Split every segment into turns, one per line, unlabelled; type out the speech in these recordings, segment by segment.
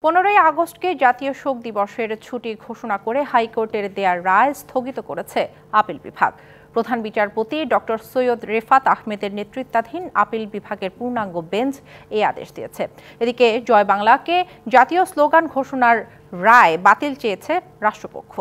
15ই আগস্টকে জাতীয় শোক দিবসের ছুটি ঘোষণা করে হাইকোর্টের দেয়া রায় স্থগিত করেছে আপিল বিভাগ। প্রধান বিচারপতি ডক্টর সৈয়দ রেফাত আহমেদের নেতৃত্বাধীন আপিল বিভাগের পূর্ণাঙ্গ বেঞ্চ এই আদেশ দিয়েছে। এদিকে জয় বাংলাকে জাতীয় স্লোগান ঘোষণার রায় বাতিল চেয়েছে রাষ্ট্রপক্ষ।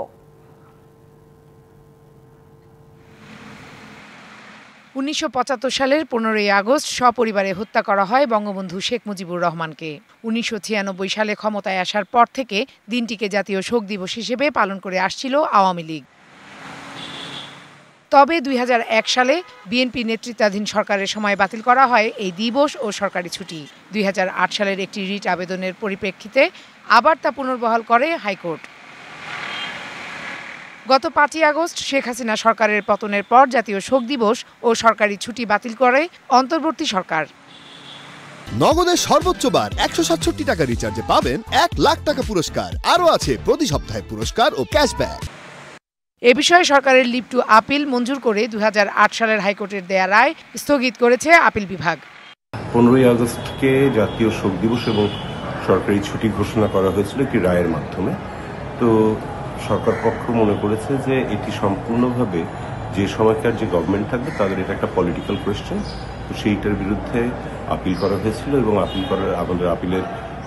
1975 সালের 15ই আগস্ট সপরিবারে হত্যা করা হয় বঙ্গবন্ধু শেখ মুজিবুর রহমানকে। 1996 সালে ক্ষমতায় আসার পর থেকে দিনটিকে জাতীয় শোক দিবস হিসেবে পালন করে আসছিল আওয়ামী লীগ। তবে 2001 সালে বিএনপি নেতৃত্বাধীন সরকারের সময় বাতিল করা হয় এই দিবস ও সরকারি ছুটি। 2008 সালের একটি রিট আবেদনের পরিপ্রেক্ষিতে আবার তা পুনর্বহাল করে হাইকোর্ট। গত 5ই আগস্ট শেখ হাসিনা সরকারের পতনের পর জাতীয় শোক দিবস ও সরকারি ছুটি বাতিল করে অন্তর্বর্তী সরকার।
নগদের সর্বোচ্চ বার 167 টাকা রিচার্জে পাবেন 1 লাখ টাকা পুরস্কার। আরও আছে প্রতি সপ্তাহে পুরস্কার ও ক্যাশব্যাক।
এ বিষয়ে সরকারের লিভ টু আপিল মঞ্জুর করে 2008 সালের হাইকোর্টের দেয়া রায় স্থগিত করেছে আপিল বিভাগ।
15ই আগস্টকে জাতীয় শোক দিবস এবং সরকারি ছুটি ঘোষণা করা হয়েছিল একটি রায়ের মাধ্যমে। তো সরকার পক্ষ মনে করেছে যে এটি সম্পূর্ণভাবে যে সময়কার যে গভর্নমেন্ট থাকবে তাদের এটা একটা পলিটিক্যাল কোয়েশ্চেন। তো সেইটার বিরুদ্ধে আপিল করা হয়েছিল এবং আমাদের আপিলের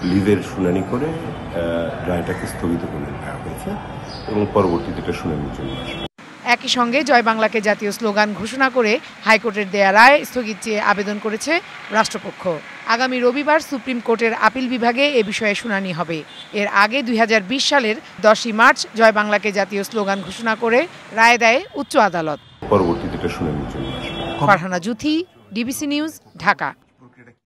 লিভের শুনানি করে রায়টাকে স্থগিত করে দেওয়া হয়েছে এবং পরবর্তীতে এটা শুনানির জন্য আসবে।
একই সঙ্গে জয় বাংলাকে জাতীয় স্লোগান ঘোষণা করে হাইকোর্টের দেয়া রায় স্থগিত চেয়ে আবেদন করেছে রাষ্ট্রপক্ষ। আগামী রবিবার সুপ্রিম কোর্টের আপিল বিভাগে এ বিষয়ে শুনানি হবে। এর আগে 2020 সালের 10ই মার্চ জয় বাংলাকে জাতীয় স্লোগান ঘোষণা করে রায় দেয় উচ্চ আদালত।
পরবর্তীতে এটা শুনানির জন্য আসবে।
Farhana Juthi, DBC news, Dhaka.